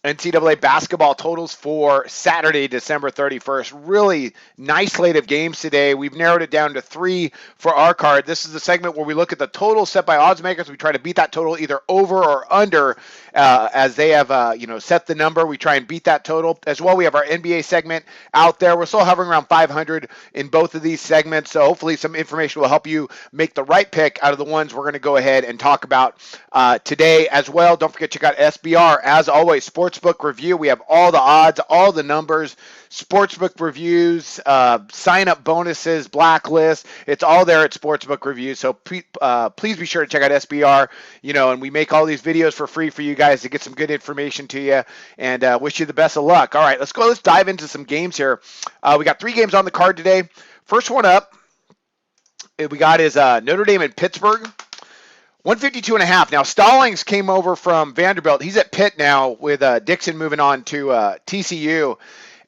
NCAA basketball totals for Saturday, December 31st. Really nice slate of games today. We've narrowed it down to 3 for our card. This is the segment where we look at the total set by odds makers. We try to beat that total either over or under as they have set the number. We try and beat that total. As well, we have our NBA segment out there. We're still hovering around 500 in both of these segments, so hopefully some information will help you make the right pick out of the ones we're going to go ahead and talk about today as well. Don't forget to check out SBR. As always, Sportsbook review. We have all the odds, all the numbers, Sportsbook reviews, sign-up bonuses, blacklist. It's all there at Sportsbook review. So please be sure to check out SBR. And we make all these videos for free for you guys to get some good information to you. And wish you the best of luck. All right, let's go. Let's dive into some games here. We got 3 games on the card today. First one up, we got is Notre Dame and Pittsburgh. 152.5. Now, Stallings came over from Vanderbilt. He's at Pitt now with Dixon moving on to TCU.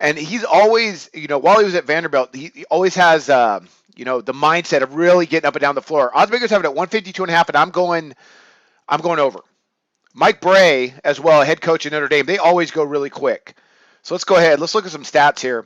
And he's always, while he was at Vanderbilt, he always has, the mindset of really getting up and down the floor. Oddsmakers have it at 152.5, and I'm going over. Mike Bray, as well, head coach at Notre Dame, they always go really quick. So let's go ahead. Let's look at some stats here.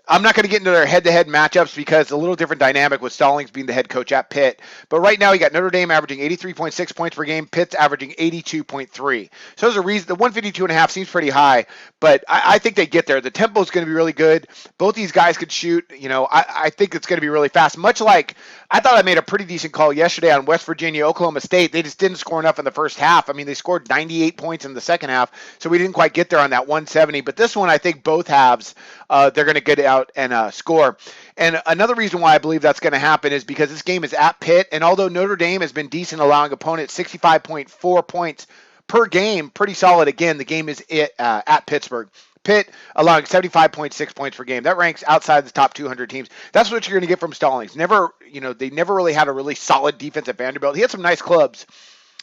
I'm not going to get into their head-to-head matchups because it's a little different dynamic with Stallings being the head coach at Pitt. But right now, you got Notre Dame averaging 83.6 points per game. Pitt's averaging 82.3. So there's a reason. The 152.5 seems pretty high, but I think they get there. The tempo is going to be really good. Both these guys could shoot. I think it's going to be really fast. Much like I thought I made a pretty decent call yesterday on West Virginia, Oklahoma State. They just didn't score enough in the first half. I mean, they scored 98 points in the second half, so we didn't quite get there on that 170. But this one, I think both halves, they're going to get out and score. And another reason why I believe that's going to happen is because this game is at Pitt, and although Notre Dame has been decent, allowing opponents 65.4 points per game, pretty solid. Again, the game is at Pittsburgh. Pitt allowing 75.6 points per game. That ranks outside the top 200 teams. That's what you're going to get from Stallings. They never really had a really solid defense at Vanderbilt. He had some nice clubs,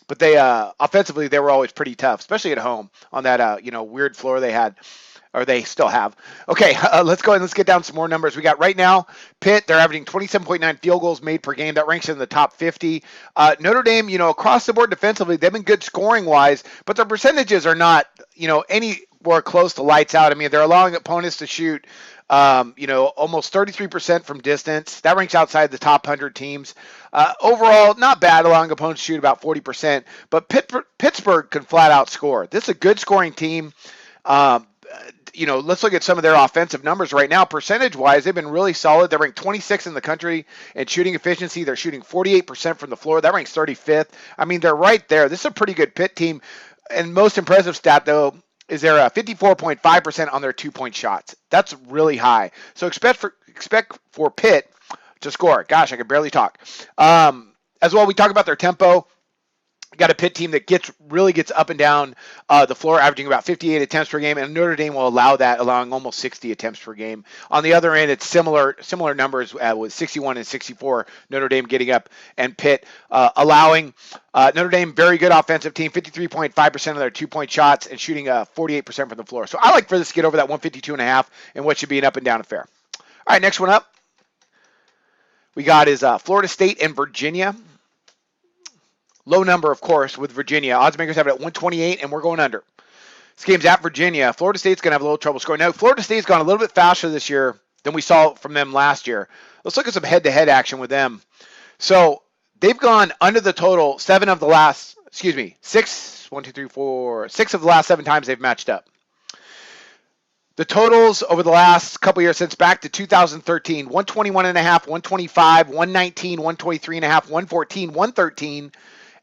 but they offensively they were always pretty tough, especially at home on that weird floor they had. Or they still have. Okay, let's go ahead and let's get down some more numbers. We got right now, Pitt, they're averaging 27.9 field goals made per game. That ranks in the top 50. Notre Dame, across the board defensively, they've been good scoring-wise, but their percentages are not, anywhere close to lights out. I mean, they're allowing opponents to shoot, almost 33% from distance. That ranks outside the top 100 teams. Overall, not bad, allowing opponents to shoot about 40%, but Pittsburgh can flat out score. This is a good scoring team. Let's look at some of their offensive numbers right now. Percentage-wise, they've been really solid. They're ranked 26th in the country in shooting efficiency. They're shooting 48% from the floor. That ranks 35th. I mean, they're right there. This is a pretty good Pitt team. And most impressive stat, though, is they're 54.5% on their two-point shots. That's really high. So expect for Pitt to score. Gosh, I can barely talk. As well, we talk about their tempo. Got a Pitt team that really gets up and down the floor, averaging about 58 attempts per game, and Notre Dame will allow that, allowing almost 60 attempts per game. On the other end, it's similar numbers with 61 and 64. Notre Dame getting up, and Pitt allowing. Notre Dame, very good offensive team, 53.5% of their two-point shots and shooting 48% from the floor. So I like for this to get over that 152.5 and what should be an up and down affair. All right, next one up we got is Florida State and Virginia. Low number, of course, with Virginia. Oddsmakers have it at 128, and we're going under. This game's at Virginia. Florida State's going to have a little trouble scoring. Now, Florida State's gone a little bit faster this year than we saw from them last year. Let's look at some head-to-head action with them. So they've gone under the total 6 of the last 7 times they've matched up. The totals over the last couple years since back to 2013, 121.5, 125, 119, 123.5, 114, 113,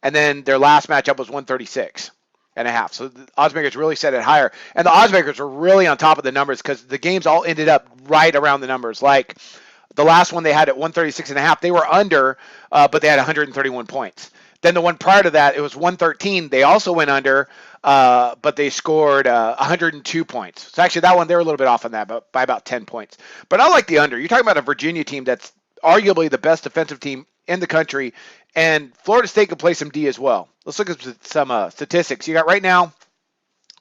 and then their last matchup was 136.5. So the oddsmakers really set it higher. And the oddsmakers were really on top of the numbers because the games all ended up right around the numbers. Like the last one they had at 136.5, they were under, but they had 131 points. Then the one prior to that, it was 113. They also went under, but they scored 102 points. So actually that one, they were a little bit off on that, but by about 10 points. But I like the under. You're talking about a Virginia team that's arguably the best defensive team in the country, and Florida State can play some D as well. Let's look at some statistics. You got right now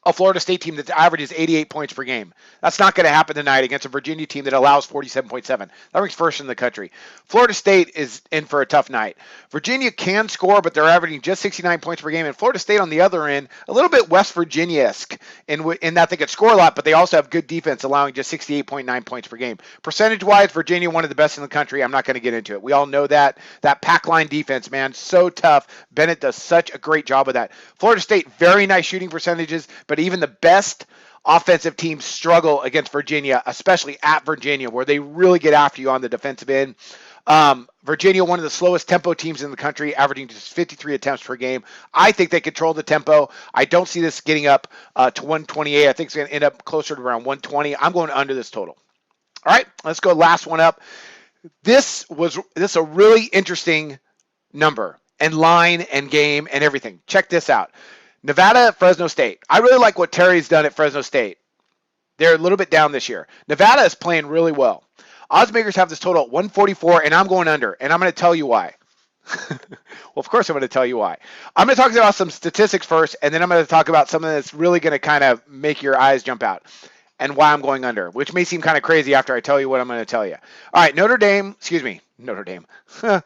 a Florida State team that averages 88 points per game. That's not going to happen tonight against a Virginia team that allows 47.7. That ranks first in the country. Florida State is in for a tough night. Virginia can score, but they're averaging just 69 points per game. And Florida State on the other end, a little bit West Virginia-esque in that they could score a lot, but they also have good defense, allowing just 68.9 points per game. Percentage-wise, Virginia, one of the best in the country. I'm not going to get into it. We all know that. That pack line defense, man, so tough. Bennett does such a great job of that. Florida State, very nice shooting percentages, but even the best offensive teams struggle against Virginia, especially at Virginia, where they really get after you on the defensive end. Virginia, one of the slowest tempo teams in the country, averaging just 53 attempts per game. I think they control the tempo. I don't see this getting up to 128. I think it's going to end up closer to around 120. I'm going under this total. All right, let's go last one up. This is a really interesting number and line and game and everything. Check this out. Nevada, Fresno State. I really like what Terry's done at Fresno State. They're a little bit down this year. Nevada is playing really well. Oddsmakers have this total at 144, and I'm going under, and I'm going to tell you why. Well, of course I'm going to tell you why. I'm going to talk about some statistics first, and then I'm going to talk about something that's really going to kind of make your eyes jump out and why I'm going under, which may seem kind of crazy after I tell you what I'm going to tell you. All right,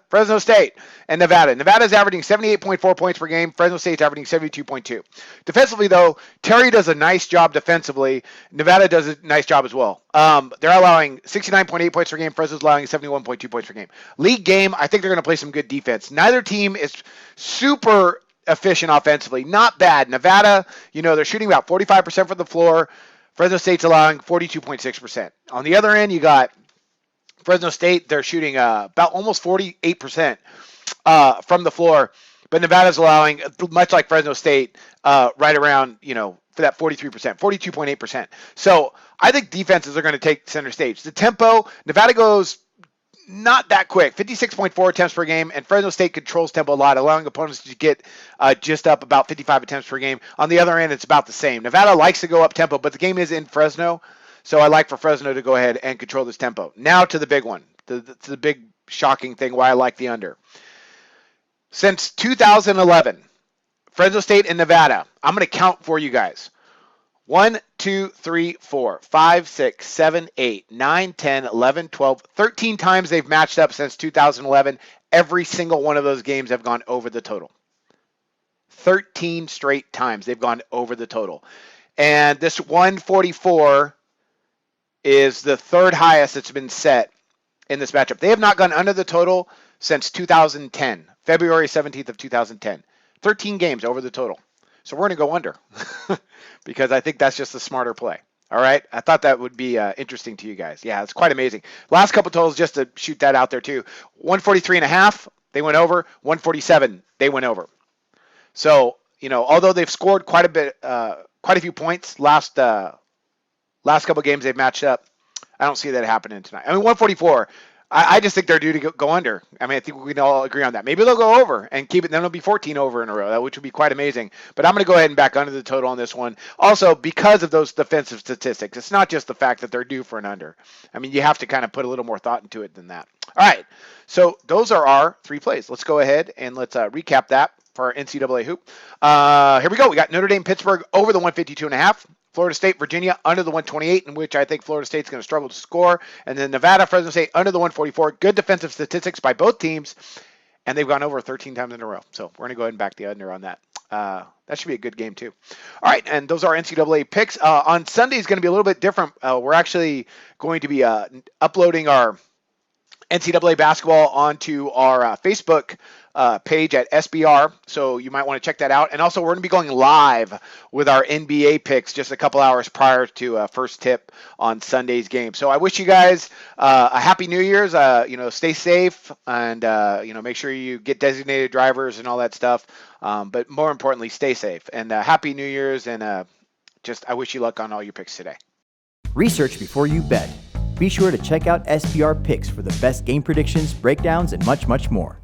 Fresno State and Nevada. Nevada's averaging 78.4 points per game. Fresno State's averaging 72.2. Defensively, though, Terry does a nice job defensively. Nevada does a nice job as well. They're allowing 69.8 points per game. Fresno's allowing 71.2 points per game. League game, I think they're going to play some good defense. Neither team is super efficient offensively. Not bad. Nevada, they're shooting about 45% from the floor. Fresno State's allowing 42.6%. On the other end, you got Fresno State. They're shooting about almost 48% from the floor, but Nevada's allowing, much like Fresno State, right around, for that 43%, 42.8%. So I think defenses are going to take center stage. The tempo, Nevada goes not that quick, 56.4 attempts per game, and Fresno State controls tempo a lot, allowing opponents to get just up about 55 attempts per game. On the other end, it's about the same. Nevada likes to go up tempo, but the game is in Fresno, so I like for Fresno to go ahead and control this tempo. Now to the big one, the big shocking thing why I like the under. Since 2011, Fresno State and Nevada, I'm going to count for you guys. 1, 2, 3, 4, 5, 6, 7, 8, 9, 10, 11, 12, 13 times they've matched up since 2011. Every single one of those games have gone over the total. 13 straight times they've gone over the total. And this 144 is the third highest that's been set in this matchup. They have not gone under the total since 2010, February 17th of 2010. 13 games over the total. So we're going to go under because I think that's just a smarter play. All right. I thought that would be interesting to you guys. Yeah, it's quite amazing. Last couple totals, just to shoot that out there too. 143.5, they went over. 147, they went over. So, although they've scored quite a few points last couple games they've matched up, I don't see that happening tonight. 144. I just think they're due to go under. I think we can all agree on that. Maybe they'll go over and keep it. Then it'll be 14 over in a row, which would be quite amazing. But I'm going to go ahead and back under the total on this one. Also, because of those defensive statistics, it's not just the fact that they're due for an under. You have to kind of put a little more thought into it than that. All right. So those are our 3 plays. Let's go ahead and let's recap that for our NCAA hoop. Here we go. We got Notre Dame, Pittsburgh over the 152.5. Florida State, Virginia under the 128, in which I think Florida State's going to struggle to score. And then Nevada, Fresno State under the 144. Good defensive statistics by both teams, and they've gone over 13 times in a row. So we're going to go ahead and back the under on that. That should be a good game too. All right, and those are NCAA picks. On Sunday is going to be a little bit different. We're actually going to be uploading our NCAA basketball onto our Facebook page at SBR, so you might want to check that out. And also, we're going to be going live with our NBA picks just a couple hours prior to first tip on Sunday's game. So I wish you guys a happy New Year's. Stay safe and make sure you get designated drivers and all that stuff. But more importantly, stay safe and happy New Year's. And I wish you luck on all your picks today. Research before you bet. Be sure to check out SBR Picks for the best game predictions, breakdowns, and much, much more.